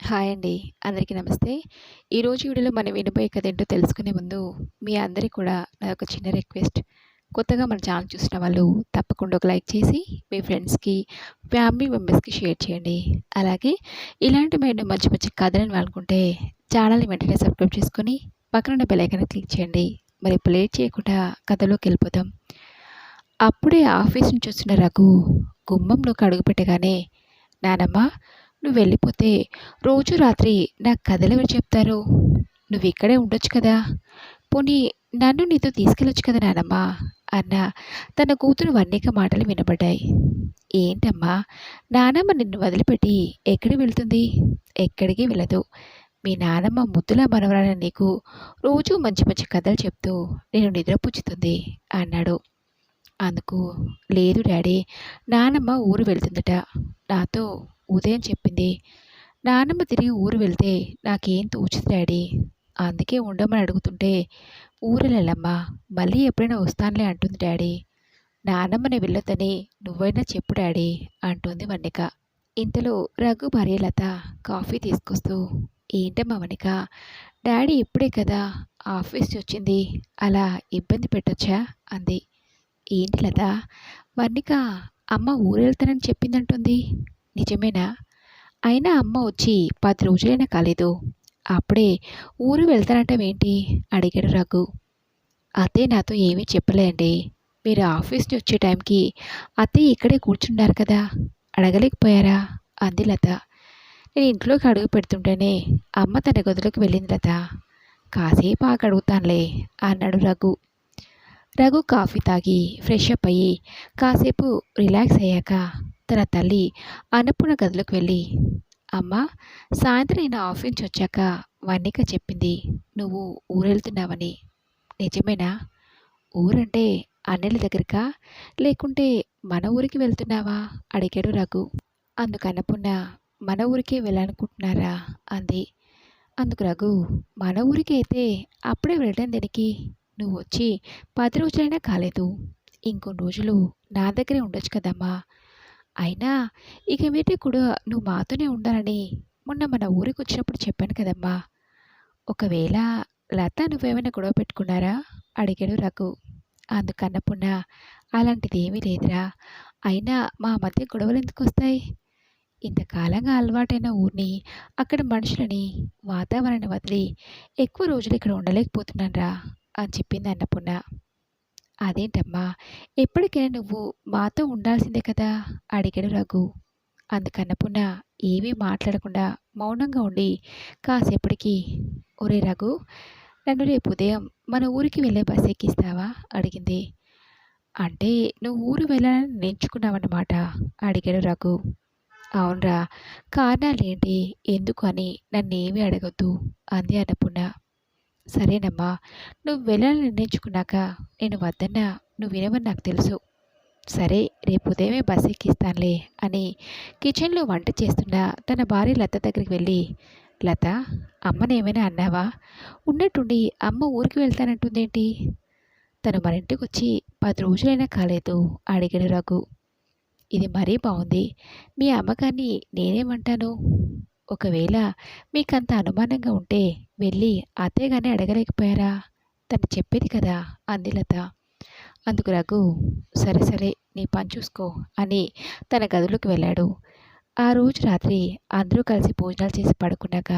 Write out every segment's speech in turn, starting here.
Hi అండి. అందరికీ నమస్తే. ఈరోజు వీడియోలో మనం వినబోయే కథ ఏంటో తెలుసుకునే ముందు, మీ అందరికి కూడా నాదొక చిన్న రిక్వెస్ట్. కొత్తగా మన ఛానల్ చూసిన వాళ్ళు తప్పకుండా ఒక లైక్ చేసి, మీ ఫ్రెండ్స్‌కి, ఫ్యామిలీ మెంబర్స్‌కి షేర్ చేయండి. అలాగే ఇలాంటి మరెన్నో మంచి మంచి కథలను వినాలనుకుంటే ఛానల్‌ని వెంటనే సబ్స్క్రైబ్ చేసుకొని, పక్కనున్న బెల్ ఐకాన్ని క్లిక్ చేయండి. మరి ఇప్పుడు లేట్ చేయకుండా కథలోకెళ్ళిపోదాం. అప్పుడే ఆఫీస్ నుంచి వచ్చిన రఘు గుమ్మంలోకి అడుగుపెట్టగానే, నానమ్మ, నువ్వు వెళ్ళిపోతే రోజు రాత్రి నాకు కథలెవరు చెప్తారు? నువ్విక్కడే ఉండొచ్చు కదా! పోనీ నన్ను నీతో తీసుకెళ్ళొచ్చు కదా నానమ్మ! అన్న తన కూతురు వన్నిక మాటలు వినబడ్డాయి. ఏంటమ్మా, నానమ్మ నిన్ను వదిలిపెట్టి ఎక్కడికి వెళ్తుంది? ఎక్కడికి వెళ్ళదు. మీ నానమ్మ ముద్దుల మనవరాలైన నీకు రోజూ మంచి మంచి కథలు చెప్తూ నేను నిద్రపుచ్చుతుంది అన్నాడు. అందుకు, లేదు డాడీ, నానమ్మ ఊరు వెళ్తుందట. నాతో ఉదయం చెప్పింది. నానమ్మ తిరిగి ఊరు వెళ్తే నాకేం తోచదు డాడీ. అందుకే ఉండమని అడుగుతుంటే, ఊరెళ్ళమ్మా, మళ్ళీ ఎప్పుడైనా వస్తానులే అంటుంది డాడీ. నానమ్మని వెళ్ళొద్దని నువ్వైనా చెప్పు డాడీ అంటుంది వనిక. ఇంతలో రఘు భార్య లత కాఫీ తీసుకొస్తూ, ఏంటమ్మా వనిక, డాడీ ఇప్పుడే కదా ఆఫీస్ నుంచి వచ్చింది, అలా ఇబ్బంది పెట్టొచ్చా అంది. ఏంటి లత, వర్ణిక అమ్మ ఊరెళ్తానని చెప్పిందంటుంది, నిజమేనా? అయినా అమ్మ వచ్చి 10 రోజులైనా కాలేదు, అప్పుడే ఊరు వెళ్తానంటావేంటి అడిగాడు రఘు. అత్తయ్య నాతో ఏమీ చెప్పలే అండి. మీరు ఆఫీస్ నుంచి వచ్చే టైంకి అత్తయ్య ఇక్కడే కూర్చున్నారు కదా, అడగలేకపోయారా అంది లత. నేను ఇంట్లోకి అడుగు పెడుతుంటేనే అమ్మ తన గదిలోకి వెళ్ళింది లత. కాసేపు ఆగి అడుగుతానులే అన్నాడు రఘు. రఘు కాఫీ తాగి ఫ్రెష్ అప్ అయ్యి కాసేపు రిలాక్స్ అయ్యాక తన తల్లి అన్నపూర్ణ గదిలోకి వెళ్ళి, అమ్మ, సాయంత్రం నేను ఆఫీస్ నుంచి వచ్చాక వన్నిక చెప్పింది నువ్వు ఊరెళ్తున్నావని, నిజమేనా? ఊరంటే అన్నెల దగ్గరకా, లేకుంటే మన ఊరికి వెళ్తున్నావా అడిగాడు రఘు. అందుకు అన్నపూర్ణ, మన ఊరికే వెళ్ళాలనుకుంటున్నారా అంది. అందుకు రఘు, మన ఊరికి అయితే అప్పుడే వెళ్ళడం దేనికి? నువ్వు వచ్చి 10 రోజులైనా కాలేదు, ఇంకొన్ని రోజులు నా దగ్గరే ఉండొచ్చు కదమ్మా. అయినా ఇక మీదట కూడా నువ్వు మాతోనే ఉండాలని మొన్న మన ఊరికి వచ్చినప్పుడు చెప్పాను కదమ్మా. ఒకవేళ లత నువ్వేమైనా గొడవ పెట్టుకున్నారా అడిగాడు రఘు. అందుకు అన్నపూర్ణ, అలాంటిది ఏమీ లేదురా. అయినా మా మధ్య గొడవలు ఎందుకు వస్తాయి? ఇంతకాలంగా అలవాటైన ఊరిని, అక్కడ మనుషులని, వాతావరణాన్ని వదిలి ఎక్కువ రోజులు ఇక్కడ ఉండలేకపోతున్నానురా అని చెప్పింది అన్నపూర్ణ. అదేంటమ్మా, ఎప్పటికైనా నువ్వు మాతో ఉండాల్సిందే కదా అడిగాడు రఘు. అందుకు అన్నపూర్ణ ఏమీ మాట్లాడకుండా మౌనంగా ఉండి కాసేపటికి, ఒరే రఘు, నన్ను రేపు ఉదయం మన ఊరికి వెళ్ళే బస్ ఎక్కిస్తావా అడిగింది. అంటే నువ్వు ఊరు వెళ్ళాలని నిర్ణయించుకున్నావన్నమాట అడిగాడు రఘు. అవునరా, కారణాలేంటి, ఎందుకు అని నన్నేమీ అడగొద్దు అంది అన్నపూర్ణ. సరేనమ్మా, నువ్వు వెళ్ళాలని నిర్ణయించుకున్నాక నేను వద్దన్నా నువ్వు వినవని నాకు తెలుసు. సరే, రేపు ఉదయమే బస్ ఎక్కిస్తానులే అని కిచెన్లో వంట చేస్తున్న తన భార్య లత దగ్గరికి వెళ్ళి, లత, అమ్మని ఏమైనా అన్నావా? ఉన్నట్టుండి అమ్మ ఊరికి వెళ్తానంటుందేంటి? తను మన ఇంటికి వచ్చి 10 రోజులైనా కాలేదు అడిగాడు రఘు. ఇది మరీ బాగుంది. మీ అమ్మగారిని నేనేమంటాను? ఒకవేళ మీకంత అనుమానంగా ఉంటే వెళ్ళి అత్తయ్య గారిని అడగలేకపోయారా? తను చెప్పేది కదా అంది లత. అందుకు రఘు, సరే సరే, నీ పని చూసుకో అని తన గదిలోకి వెళ్ళాడు. ఆ రోజు రాత్రి అందరూ కలిసి భోజనాలు చేసి పడుకున్నాక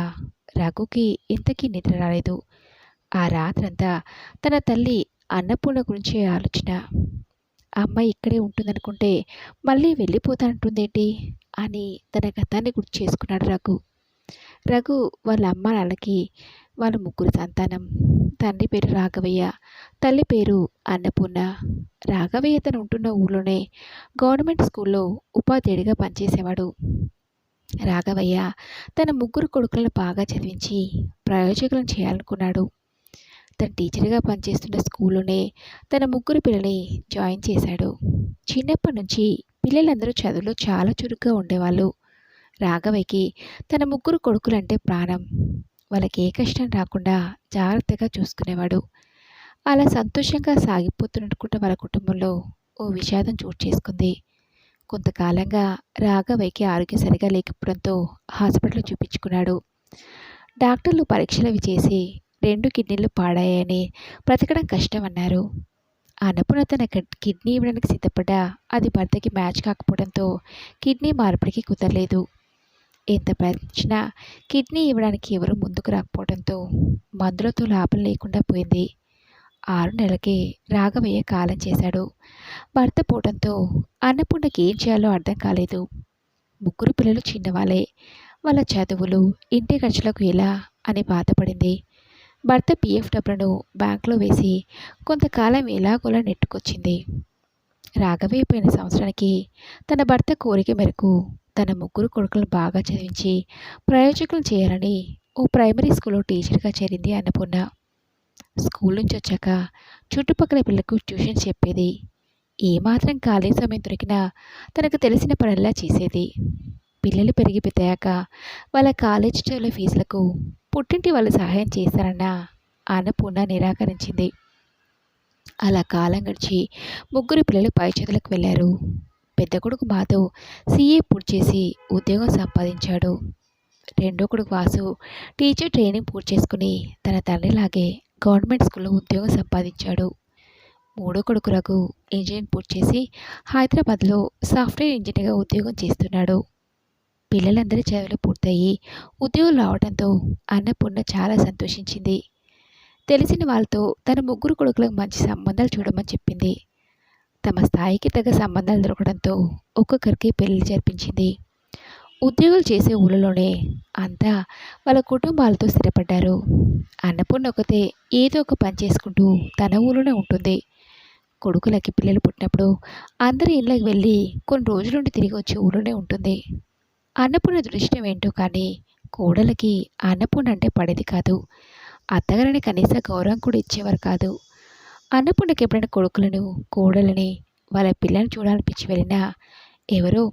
రఘుకి ఇంతకీ నిద్ర రాలేదు. ఆ రాత్రంతా తన తల్లి అన్నపూర్ణ గురించే ఆలోచన. అమ్మ ఇక్కడే ఉంటుందనుకుంటే మళ్ళీ వెళ్ళిపోతానంటుందేంటి అని తన గతాన్ని గుర్తు చేసుకున్నాడు రఘు. రఘు వాళ్ళ అమ్మ నాన్నకి వాళ్ళ ముగ్గురు సంతానం. తండ్రి పేరు రాఘవయ్య, తల్లి పేరు అన్నపూర్ణ. రాఘవయ్య తను ఉంటున్న ఊళ్ళోనే గవర్నమెంట్ స్కూల్లో ఉపాధ్యాయుడిగా పనిచేసేవాడు. రాఘవయ్య తన ముగ్గురు కొడుకులను బాగా చదివించి ప్రయోజకులను చేయాలనుకున్నాడు. తను టీచర్గా పనిచేస్తున్న స్కూల్లోనే తన ముగ్గురు పిల్లల్ని జాయిన్ చేశాడు. చిన్నప్పటి నుంచి పిల్లలందరూ చదువులో చాలా చురుగ్గా ఉండేవాళ్ళు. రాఘవయ్యకి తన ముగ్గురు కొడుకులంటే ప్రాణం. వాళ్ళకి ఏ కష్టం రాకుండా జాగ్రత్తగా చూసుకునేవాడు. అలా సంతోషంగా సాగిపోతున్నట్టుకుంటే వాళ్ళ కుటుంబంలో ఓ విషాదం చోటు చేసుకుంది. కొంతకాలంగా రాఘవయ్యకి ఆరోగ్యం సరిగా లేకపోవడంతో హాస్పిటల్లో చూపించుకున్నాడు. డాక్టర్లు పరీక్షలవి చేసి 2 కిడ్నీలు పాడాయని, బ్రతకడం కష్టమన్నారు. అన్నపూర్ణ తన కిడ్నీ ఇవ్వడానికి సిద్ధపడ్డా అది భర్తకి మ్యాచ్ కాకపోవడంతో కిడ్నీ మార్పిడికి కుదరలేదు. ఎంత ప్రయత్నించినా కిడ్నీ ఇవ్వడానికి ఎవరూ ముందుకు రాకపోవడంతో మందులతో లాభం లేకుండా పోయింది. 6 నెలలకే రాఘవయ్య కాలం చేశాడు. భర్త పోవడంతో అన్నపూర్ణకి ఏం చేయాలో అర్థం కాలేదు. 3 పిల్లలు చిన్నవాళ్ళే. వాళ్ళ చదువులు, ఇంటి ఖర్చులకు ఎలా అని బాధపడింది. భర్త పిఎఫ్ డబ్బులను బ్యాంకులో వేసి కొంతకాలం ఎలాగోలా నెట్టుకొచ్చింది. రాఘవయ్య పోయిన సంవత్సరానికి తన భర్త కోరిక మేరకు తన 3 కొడుకులను బాగా చదివించి ప్రయోజకులు చేయాలని ఓ ప్రైమరీ స్కూల్లో టీచర్గా చేరింది అన్నపూర్ణ. స్కూల్ నుంచి వచ్చాక చుట్టుపక్కల పిల్లలకు ట్యూషన్ చెప్పేది. ఏమాత్రం ఖాళీ సమయం దొరికినా తనకు తెలిసిన పనుల్లా చేసేది. పిల్లలు పెరిగి పెద్దయ్యాక వాళ్ళ కాలేజీ చదువుల ఫీజులకు పుట్టింటి వాళ్ళు సహాయం చేశారన్న అన్నపూర్ణ నిరాకరించింది. అలా కాలం గడిచి 3 పిల్లలు పై చదువులకు వెళ్ళారు. పెద్ద కొడుకు మాధవ్ సీఏ పూర్తి చేసి ఉద్యోగం సంపాదించాడు. రెండో కొడుకు వాసు టీచర్ ట్రైనింగ్ పూర్తి చేసుకుని తన తండ్రిలాగే గవర్నమెంట్ స్కూల్లో ఉద్యోగం సంపాదించాడు. మూడో కొడుకు రఘు ఇంజనీరింగ్ పూర్తి చేసి హైదరాబాద్లో సాఫ్ట్వేర్ ఇంజనీర్గా ఉద్యోగం చేస్తున్నాడు. పిల్లలందరి చదువులు పూర్తయి ఉద్యోగం రావడంతో అన్నపూర్ణ చాలా సంతోషించింది. తెలిసిన వాళ్ళతో తన 3 కొడుకులకు మంచి సంబంధాలు చూడమని చెప్పింది. తమ స్థాయికి తగ్గ సంబంధాలు దొరకడంతో ఒక్కొక్కరికి పెళ్లి జరిపించింది. ఉద్యోగాలు చేసే ఊళ్ళలోనే అంతా వాళ్ళ కుటుంబాలతో స్థిరపడ్డారు. అన్నపూర్ణ ఒకతే ఏదో ఒక పని చేసుకుంటూ తన ఊళ్ళోనే ఉంటుంది. కొడుకులకి పిల్లలు పుట్టినప్పుడు అందరి ఇళ్ళకి వెళ్ళి కొన్ని రోజులుండి తిరిగి వచ్చి ఊళ్ళోనే ఉంటుంది. అన్నపూర్ణ దృష్టం ఏంటో కానీ కోడలకి అన్నపూర్ణ అంటే పడేది కాదు. అత్తగారిని కనీస గౌరవం కూడా ఇచ్చేవారు కాదు. అన్నపూర్ణకి ఎప్పుడైనా కొడుకులను, కోడలని, వాళ్ళ పిల్లల్ని చూడాలనిపించి వెళ్ళినా ఎవరో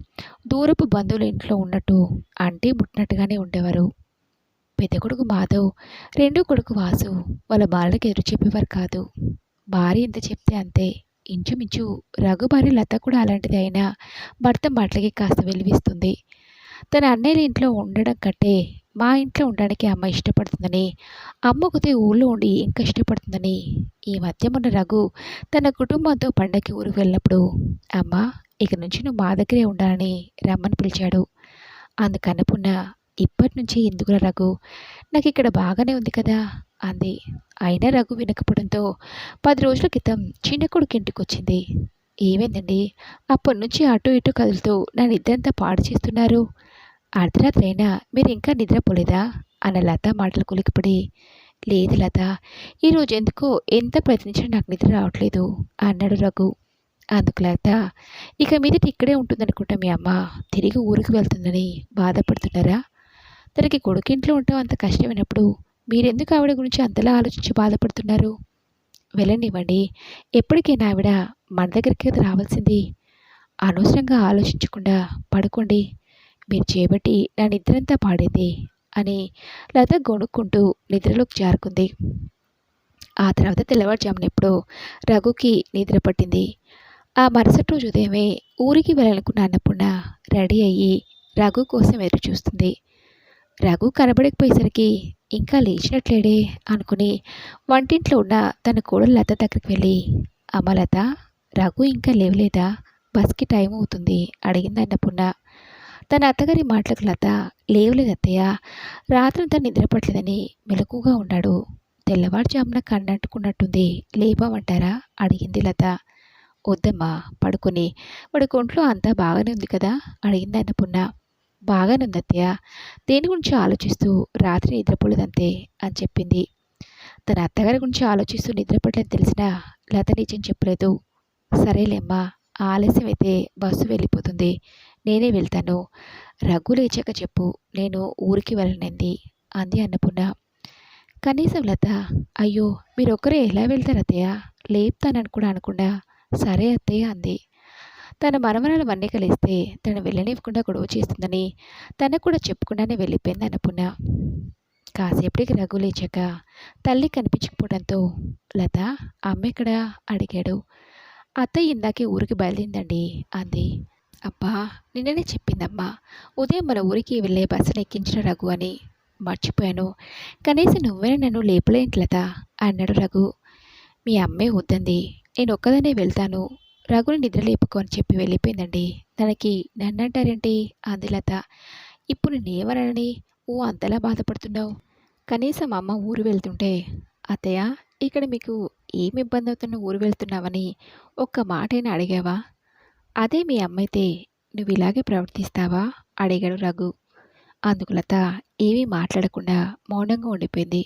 దూరపు బంధువుల ఇంట్లో ఉన్నట్టు అంటే ముట్టినట్టుగానే ఉండేవారు. పెద్ద కొడుకు మాధవ్, రెండో కొడుకు వాసు వాళ్ళ భార్యలకు ఎదురు చెప్పేవారు కాదు. భార్య ఎంత చెప్తే అంతే. ఇంచుమించు రఘు భార్య లత కూడా అలాంటిది అయినా భర్త మాటలకి కాస్త వెలివిస్తుంది. తన అన్నయ్యల ఇంట్లో ఉండడం కంటే మా ఇంట్లో ఉండడానికి అమ్మ ఇష్టపడుతుందని, అమ్మ ఒకతే ఊళ్ళో ఉండి ఏం కష్టపడుతుందని ఈ మధ్య మొన్న రఘు తన కుటుంబంతో పండగకి ఊరికి వెళ్ళినప్పుడు అమ్మ ఇక నుంచి నువ్వు మా దగ్గరే ఉండాలని రమ్మని పిలిచాడు. అందుకన్నపున్న ఇప్పటి నుంచి ఎందుకురా రఘు, నాకు ఇక్కడ బాగానే ఉంది కదా అంది. అయినా రఘు వినకపోవడంతో 10 రోజుల క్రితం చిన్న కొడుకు ఇంటికి వచ్చింది. ఏమైందండి, అప్పటి నుంచి అటు ఇటు కదులుతూ నా నిద్రంతా పాడు చేస్తున్నారు. అర్ధరాత్రి అయినా మీరు ఇంకా నిద్రపోలేదా అన్న లత మాటలు కులికిపడి, లేదు లత, ఈరోజు ఎందుకో ఎంత ప్రయత్నించినా నాకు నిద్ర రావట్లేదు అన్నాడు రఘు. అందుకు లత, ఇక మీదట ఇక్కడే ఉంటుందనుకుంటా మీ అమ్మ తిరిగి ఊరికి వెళ్తుందని బాధపడుతున్నారా? తనకి కొడుకింట్లో ఉండటం అంత కష్టమైనప్పుడు మీరెందుకు ఆవిడ గురించి అంతలా ఆలోచించి బాధపడుతున్నారు? వెళ్ళనివ్వండి, ఎప్పటికైనా ఆవిడ మన దగ్గరికి రావాల్సింది. అనవసరంగా ఆలోచించకుండా పడుకోండి, మీరు చేపట్టి నా నిద్రంతా పాడింది అని లత గొణుక్కుంటూ నిద్రలోకి జారుకుంది. ఆ తర్వాత తెల్లవారుజామున ఎప్పుడో రఘుకి నిద్ర పట్టింది. ఆ మరుసటి రోజు ఉదయమే ఊరికి వెళ్ళాలనుకున్న అన్నపూర్ణ రెడీ అయ్యి రఘు కోసం ఎదురు చూస్తుంది. రఘు కనబడకపోయేసరికి ఇంకా లేచినట్లేడే అనుకుని వంటింట్లో ఉన్న తన కోడలు లత దగ్గరికి వెళ్ళి, అమ్మ లత, రఘు ఇంకా లేవలేదా? బస్కి టైం అవుతుంది అడిగింది అన్నపూర్ణ. తన అత్తగారి మాటలకు లత, లేవలేదు అత్తయ్య, రాత్రంతా నిద్రపట్టలేదని మెలకుగా ఉన్నాడు. తెల్లవారుజామున కన్నంటుకున్నట్టుంది, లేపమంటారా అడిగింది లత. వద్దమ్మా, పడుకుని, వాడి కొంట్లో అంతా బాగానే ఉంది కదా అడిగింది అన్నపూర్ణ. బాగానే ఉంది అత్తయ్య, దేని గురించి ఆలోచిస్తూ రాత్రి నిద్రపోలేదంతే అని చెప్పింది. తన అత్తగారి గురించి ఆలోచిస్తూ నిద్రపడలేని తెలిసినా లత నిజం చెప్పలేదు. సరేలేమ్మా, ఆలస్యం అయితే బస్సు వెళ్ళిపోతుంది, నేనే వెళ్తాను, రఘు లేచాక చెప్పు, నేను ఊరికి వెళ్ళనంది అంది అన్నపూర్ణ. కనీసం లత, అయ్యో మీరొక్కరే ఎలా వెళ్తారు అత్తయ్య, లేపుతానని కూడా అనకుండా సరే అత్తయ్య అంది. తన మనవరాలు వన్నీ కలిస్తే తను వెళ్ళనివ్వకుండా గొడవ చేస్తుందని తనకు కూడా చెప్పకుండానే వెళ్ళిపోయింది అన్నపూర్ణ. కాసేపటికి రఘు లేచాక తల్లి కనిపించకపోవడంతో లత, అమ్మ ఎక్కడా అడిగాడు. అత్తయ్య ఇందాకే ఊరికి బయలుదేరిందండి అంది. అబ్బా! నిన్ననే చెప్పిందమ్మా. ఉదయం మన ఊరికి వెళ్ళే బస్సును ఎక్కించిన రఘు అని. మర్చిపోయాను. కనీసం నువ్వైనా నన్ను లేపలేంటి లతా అన్నాడు రఘు. మీ అమ్మే వద్దంది. నేనొక్కదాన్నే వెళ్తాను. రఘుని నిద్ర లేపుకో అని చెప్పి వెళ్ళిపోయిందండి. దానికి నన్నంటారేంటి అంది లత. ఇప్పుడు నేనేమనని నువ్వు అంతలా బాధపడుతున్నావు? కనీసం అమ్మ ఊరు వెళ్తుంటే, అత్తయ్య ఇక్కడ మీకు ఏమి ఇబ్బంది అవుతున్న ఊరు వెళ్తున్నావని ఒక్క మాటైనా అడిగావా? అదే మీ అమ్మయితే నువ్విలాగే ప్రవర్తిస్తావా అడిగాడు రఘు. అందుకు లత ఏమీ మాట్లాడకుండా మౌనంగా ఉండిపోయింది.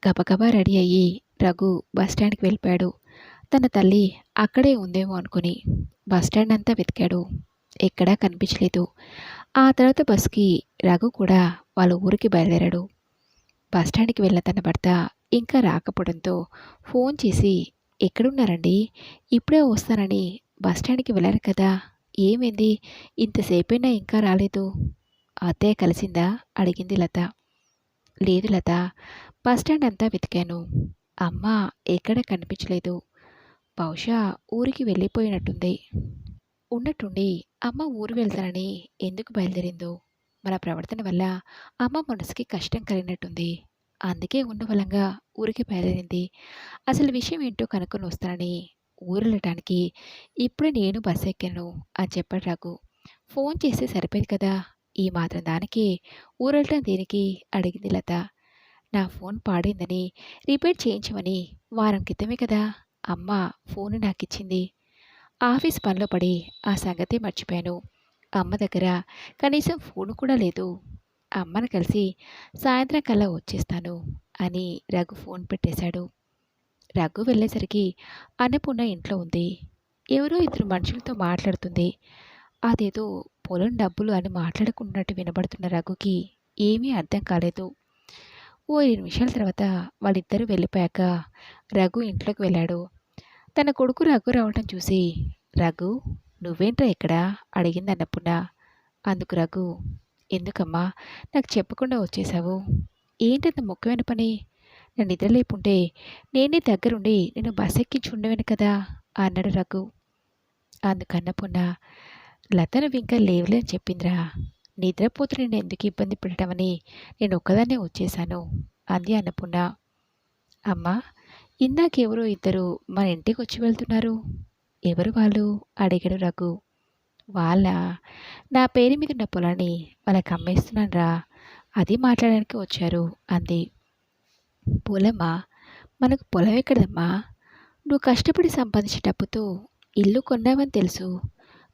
గబగబా రెడీ అయ్యి రఘు బస్టాండ్కి వెళ్ళిపోయాడు. తన తల్లి అక్కడే ఉందేమో అనుకుని బస్టాండ్ అంతా వెతికాడు. ఎక్కడా కనిపించలేదు. ఆ తర్వాత బస్కి రఘు కూడా వాళ్ళ ఊరికి బయలుదేరాడు. బస్టాండ్కి వెళ్ళిన తన భర్త ఇంకా రాకపోవడంతో ఫోన్ చేసి, ఎక్కడున్నారండి? ఇప్పుడే వస్తానని బస్టాండ్కి వెళ్ళారు కదా, ఏమైంది? ఇంతసేపైనా ఇంకా రాలేదు. అత్తయ్య కలిసిందా అడిగింది లత. లేదు లత, బస్టాండ్ అంతా వెతికాను. అమ్మ ఎక్కడ కనిపించలేదు. బహుశా ఊరికి వెళ్ళిపోయినట్టుంది. ఉన్నట్టుండి అమ్మ ఊరు వెళ్తానని ఎందుకు బయలుదేరిందో, మన ప్రవర్తన వల్ల అమ్మ మనసుకి కష్టం కలిగినట్టుంది. అందుకే ఉన్నవలంగా ఊరికి బయలుదేరింది. అసలు విషయం ఏంటో కనుక్కొని వస్తానని ఊరెళ్ళటానికి ఇప్పుడే నేను బస్సు ఎక్కాను అని చెప్పాడు రఘు. ఫోన్ చేస్తే సరిపోయేది కదా, ఈ మాత్రం దానికి ఊరెళ్ళటం దేనికి అడిగింది లత. నా ఫోన్ పాడైందని రిపేర్ చేయించమని వారం క్రితమే కదా అమ్మ ఫోన్ నాకిచ్చింది. ఆఫీస్ పనిలో పడి ఆ సంగతి మర్చిపోయాను. అమ్మ దగ్గర కనీసం ఫోన్ కూడా లేదు. అమ్మను కలిసి సాయంత్రం కల్లా వచ్చేస్తాను అని రఘు ఫోన్ పెట్టేశాడు. రఘు వెళ్ళేసరికి అన్నపూర్ణ ఇంట్లో ఉంది. ఎవరో ఇద్దరు మనుషులతో మాట్లాడుతుంది. అదేదో పొలం డబ్బులు అని మాట్లాడుకున్నట్టు వినబడుతున్న రఘుకి ఏమీ అర్థం కాలేదు. ఓ 2 నిమిషాల తర్వాత వాళ్ళిద్దరూ వెళ్ళిపోయాక రఘు ఇంట్లోకి వెళ్ళాడు. తన కొడుకు రఘు రావటం చూసి, రఘు నువ్వేంట్రా ఇక్కడ అడిగింది అన్నపూర్ణ. అందుకు రఘు, ఎందుకమ్మా నాకు చెప్పకుండా వచ్చేశావు? ఏంటంత ముఖ్యమైన పని? నన్ను నిద్రలేపుంటే నేనే దగ్గరుండి నేను బస్ ఎక్కించి ఉండేవాను కదా అన్నాడు రఘు. అందుకు అన్నపూర్ణ, లత నువ్వు ఇంకా లేవులే అని చెప్పిందిరా. నిద్రపోతూ నేను ఎందుకు ఇబ్బంది పెట్టడమని నేను ఒక్కదాన్నే వచ్చేశాను అంది అన్నపూర్ణ. అమ్మా, ఇందాకెవరో ఇద్దరు మన ఇంటికి వచ్చి వెళ్తున్నారు. ఎవరు వాళ్ళు అడిగాడు రఘు. వాళ్ళ నా పేరు మీద ఉన్న పొలాన్ని వాళ్ళకి అమ్మేస్తున్నానురా, అది మాట్లాడడానికి వచ్చారు అంది. పొలమా? మనకు పొలం ఎక్కడమ్మా? నువ్వు కష్టపడి సంపాదించే డబ్బుతో ఇల్లు కొన్నావని తెలుసు,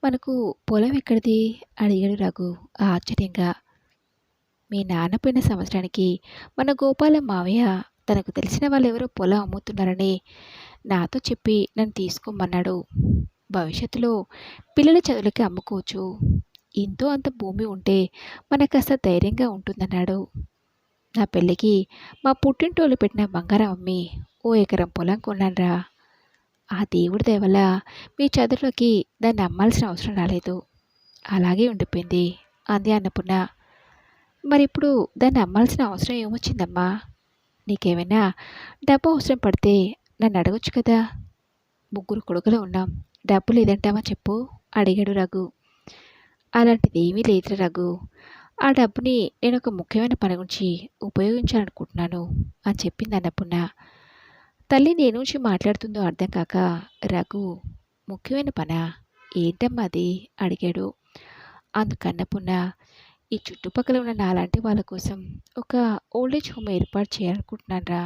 మనకు పొలం ఎక్కడిది అడిగాడు రఘు ఆశ్చర్యంగా. మీ నాన్న పోయిన సంవత్సరానికి మన గోపాలం మావయ్య తనకు తెలిసిన వాళ్ళెవరో పొలం అమ్ముతున్నారని నాతో చెప్పి నన్ను తీసుకోమన్నాడు. భవిష్యత్తులో పిల్లల చదువులకి అమ్ముకోవచ్చు. ఇంతో అంత భూమి ఉంటే మనకు కాస్త ధైర్యంగా ఉంటుందన్నాడు. నా పెళ్ళికి మా పుట్టింటోళ్ళు పెట్టిన బంగారం అమ్మి ఓ ఎకరం పొలం కొన్నానురా. ఆ దేవుడి దయ వల్ల మీ చదువులకి దాన్ని అమ్మాల్సిన అవసరం రాలేదు. అలాగే ఉండిపోయింది అంది అన్నపూర్ణ. మరిప్పుడు దాన్ని అమ్మాల్సిన అవసరం ఏమొచ్చిందమ్మా? నీకేమైనా డబ్బు అవసరం పడితే నన్ను అడగొచ్చు కదా. 3 కొడుకులు ఉన్నాం, డబ్బు లేదంటావా చెప్పు అడిగాడు రఘు. అలాంటిదేమీ లేదురా రఘు, ఆ డబ్బుని నేను ఒక ముఖ్యమైన పని గురించి ఉపయోగించాలనుకుంటున్నాను అని చెప్పింది అన్నపూర్ణ. తల్లి దేని నుంచి మాట్లాడుతుందో అర్థం కాక రఘు, ముఖ్యమైన పనా? ఏంటమ్మా అది అడిగాడు. అందుకు అన్నపూర్ణ, ఈ చుట్టుపక్కల ఉన్న నాలాంటి వాళ్ళ కోసం ఒక ఓల్డేజ్ హోమ్ ఏర్పాటు చేయాలనుకుంటున్నానురా.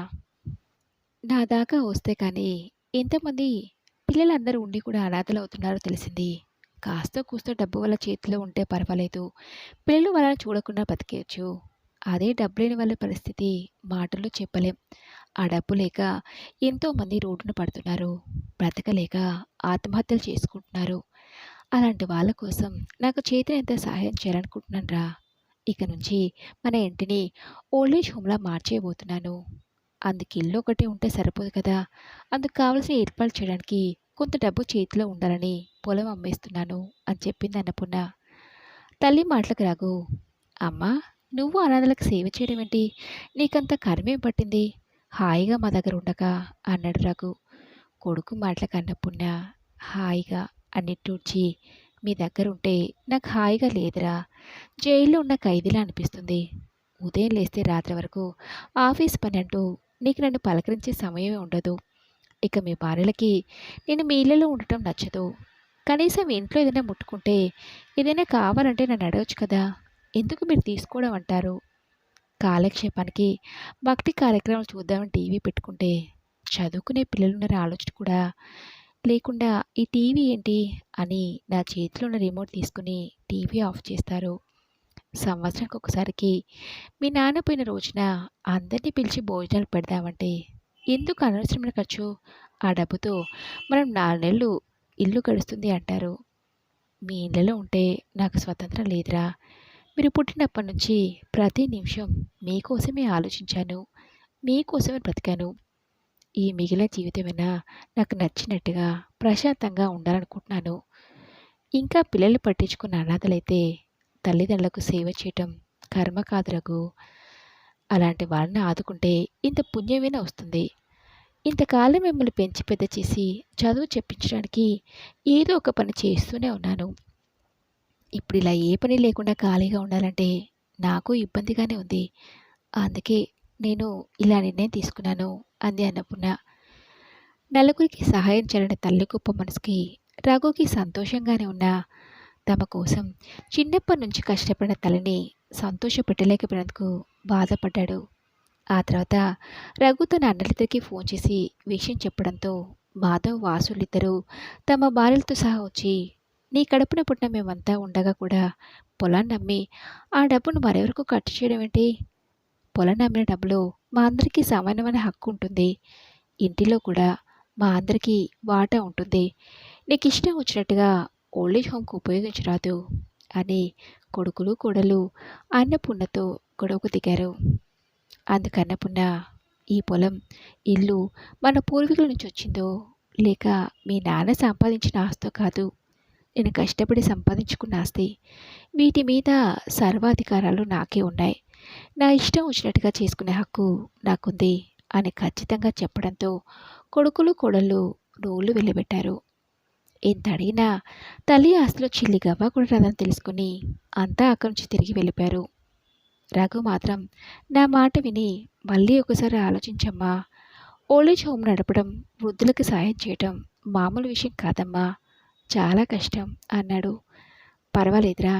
నా దాకా వస్తే కానీ ఎంతమంది పిల్లలందరూ ఉండి కూడా అనాథలు అవుతున్నారో తెలిసింది. కాస్తో కూస్తో డబ్బు వాళ్ళ చేతిలో ఉంటే పర్వాలేదు, పిల్లలు వాళ్ళని చూడకుండా బతికేయచ్చు. అదే డబ్బు లేని వాళ్ళ పరిస్థితి మాటల్లో చెప్పలేం. ఆ డబ్బు లేక ఎంతోమంది రోడ్డున పడుతున్నారు, బ్రతకలేక ఆత్మహత్యలు చేసుకుంటున్నారు. అలాంటి వాళ్ళ కోసం నాకు చేతనైనంత సహాయం చేయాలనుకుంటున్నాను రా. ఇక నుంచి మన ఇంటిని ఓల్డేజ్ హోమ్లా మార్చేయబోతున్నాను. అందుకు ఇల్లు ఒకటి ఉంటే సరిపోదు కదా, అందుకు కావలసిన ఏర్పాటు చేయడానికి కొంత డబ్బు చేతిలో ఉండాలని పొలం అమ్మేస్తున్నాను అని చెప్పింది అన్నపూర్ణ. తల్లి మాటలకు రఘు, అమ్మా నువ్వు అనాథలకు సేవ చేయడం ఏంటి? నీకంత కర్మేం పట్టింది? హాయిగా మా దగ్గర ఉండక అన్నాడు రఘు. కొడుకు మాటలకు అన్నపూర్ణ హాయిగా అన్నిట్టూడ్చి మీ దగ్గరుంటే నాకు హాయిగా లేదురా. జైల్లో ఉన్న ఖైదీలా అనిపిస్తుంది. ఉదయం లేస్తే రాత్రి వరకు ఆఫీస్ పని అంటూ నీకు నన్ను పలకరించే సమయమే ఉండదు. ఇక మీ భార్యలకి నేను మీ ఇళ్ళలో ఉండటం నచ్చదు. కనీసం ఇంట్లో ఏదైనా ముట్టుకుంటే, ఏదైనా కావాలంటే నన్ను అడగొచ్చు కదా! ఎందుకు మీరు తీసుకోవడం అంటారు? కాలక్షేపానికి భక్తి కార్యక్రమాలు చూద్దామని టీవీ పెట్టుకుంటే, చదువుకునే పిల్లలున్నారనే ఆలోచన కూడా లేకుండా ఈ టీవీ ఏంటి అని నా చేతిలో ఉన్న రిమోట్ తీసుకుని టీవీ ఆఫ్ చేస్తారు. సంవత్సరానికి ఒకసారికి మీ నాన్న పోయిన రోజున అందరినీ పిలిచి భోజనాలు పెడదామంటే ఎందుకు అనవసరమైన ఖర్చు? ఆ డబ్బుతో మనం 4 నెలలు ఇల్లు గడుస్తుంది అంటారు. మీ ఇళ్ళలో ఉంటే నాకు స్వతంత్రం లేదురా. మీరు పుట్టినప్పటి నుంచి ప్రతి నిమిషం మీకోసమే ఆలోచించాను. మీకోసమే బ్రతికాను. ఈ మిగిలిన జీవితమైనా నాకు నచ్చినట్టుగా ప్రశాంతంగా ఉండాలనుకుంటున్నాను. ఇంకా పిల్లల్ని పట్టించుకున్న అనాథలైతే తల్లిదండ్రులకు సేవ చేయటం కర్మ కాదు రఘు. అలాంటి వాళ్ళని ఆదుకుంటే ఇంత పుణ్యమైనా వస్తుంది. ఇంతకాలం మిమ్మల్ని పెంచి పెద్ద చేసి చదువు చెప్పించడానికి ఏదో ఒక పని చేస్తూనే ఉన్నాను. ఇప్పుడు ఇలా ఏ పని లేకుండా ఖాళీగా ఉండాలంటే నాకు ఇబ్బందిగానే ఉంది. అందుకే నేను ఇలా నిర్ణయం తీసుకున్నాను అంది అన్నపూర్ణ. నలుగురికి సహాయం చేయాలనే తల్లి గొప్ప మనసుకి రఘుకి సంతోషంగానే ఉన్నా తమ కోసం చిన్నప్పటి నుంచి కష్టపడిన తల్లిని సంతోషపెట్టలేకపోయినందుకు బాధపడ్డాడు. ఆ తర్వాత రఘు తన అన్నలిద్దరికీ ఫోన్ చేసి విషయం చెప్పడంతో మాధవ్ వాసులిద్దరూ తమ భార్యలతో సహా వచ్చి నీ కడుపున పుట్టిన మేమంతా ఉండగా కూడా పొలాన్ని అమ్మి ఆ డబ్బును మరెవరకు ఖర్చు చేయడం ఏంటి? పొలాన్ని అమ్మిన డబ్బులో మా అందరికీ సమానమైన హక్కు ఉంటుంది. ఇంటిలో కూడా మా అందరికీ వాటా ఉంటుంది. నీకు ఇష్టం వచ్చినట్టుగా ఓల్డేజ్ హోమ్కి ఉపయోగించరాదు అని కొడుకులు కోడలు అన్నపూర్ణతో గొడవకు దిగారు. అందుకు అన్నపూర్ణ ఈ పొలం ఇల్లు మన పూర్వీకుల నుంచి వచ్చిందో లేక మీ నాన్న సంపాదించిన ఆస్తో కాదు, నేను కష్టపడి సంపాదించుకున్న ఆస్తి. వీటి మీద సర్వాధికారాలు నాకే ఉన్నాయి. నా ఇష్టం వచ్చినట్టుగా చేసుకునే హక్కు నాకుంది అని ఖచ్చితంగా చెప్పడంతో కొడుకులు కోడళ్ళు నోళ్ళు వెళ్ళబెట్టారు. ఎంత అడిగినా తల్లి ఆస్తిలో చిల్లి గవ్వ కూడా రాదని తెలుసుకుని అంతా అక్కడి నుంచి తిరిగి వెళ్ళిపోయారు. రఘు మాత్రం నా మాట విని మళ్ళీ ఒకసారి ఆలోచించమ్మా. ఓల్డేజ్ హోమ్ నడపడం, వృద్ధులకు సాయం చేయటం మామూలు విషయం కాదమ్మా, చాలా కష్టం అన్నాడు. పర్వాలేదురా,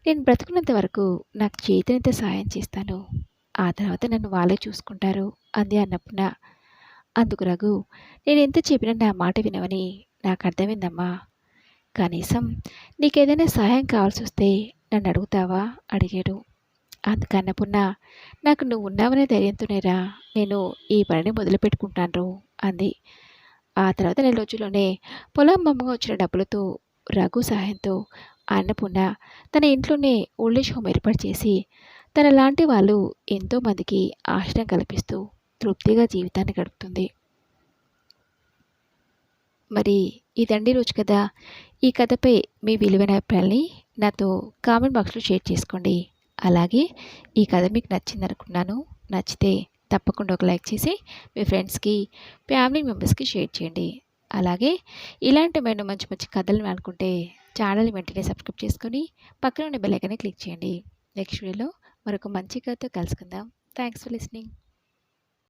నేను బ్రతుకున్నంత వరకు నాకు చేతనంత సాయం చేస్తాను. ఆ తర్వాత నన్ను వాళ్ళే చూసుకుంటారు అంది అన్నపూర్ణ. అందుకు రఘు, నేను ఎంత చెప్పినా నా మాట వినవని నాకు అర్థమైందమ్మా. కనీసం నీకేదైనా సహాయం కావాల్సి వస్తే నన్ను అడుగుతావా అడిగాడు. అందుకు అన్నపూర్ణ, నాకు నువ్వు ఉన్నావనే ధైర్యంతోనేరా నేను ఈ పనిని మొదలుపెట్టుకుంటాను అంది. ఆ తర్వాత నెల రోజుల్లోనే పొలం అమ్మగా వచ్చిన డబ్బులతో రఘు సహాయంతో అన్నపూర్ణ తన ఇంట్లోనే ఓల్డేజ్ హోమ్ ఏర్పాటు చేసి తన లాంటి వాళ్ళు ఎంతోమందికి ఆశ్రయం కల్పిస్తూ తృప్తిగా జీవితాన్ని గడుపుతుంది. మరి ఇదండి రోజు కథ. ఈ కథపై మీ విలువైన అభిప్రాయాన్ని నాతో కామెంట్ బాక్స్లో షేర్ చేసుకోండి. అలాగే ఈ కథ మీకు నచ్చింది అనుకున్నాను. నచ్చితే తప్పకుండా ఒక లైక్ చేసి మీ ఫ్రెండ్స్కి ఫ్యామిలీ మెంబర్స్కి షేర్ చేయండి. అలాగే ఇలాంటి మంచి మంచి కథలు అనుకుంటే ఛానల్ని వెంటనే సబ్స్క్రైబ్ చేసుకొని పక్కన ఉన్న బెల్ ఐకాన్ని క్లిక్ చేయండి. నెక్స్ట్ వీడియోలో మరొక మంచి కథతో కలుసుకుందాం. Thanks for listening.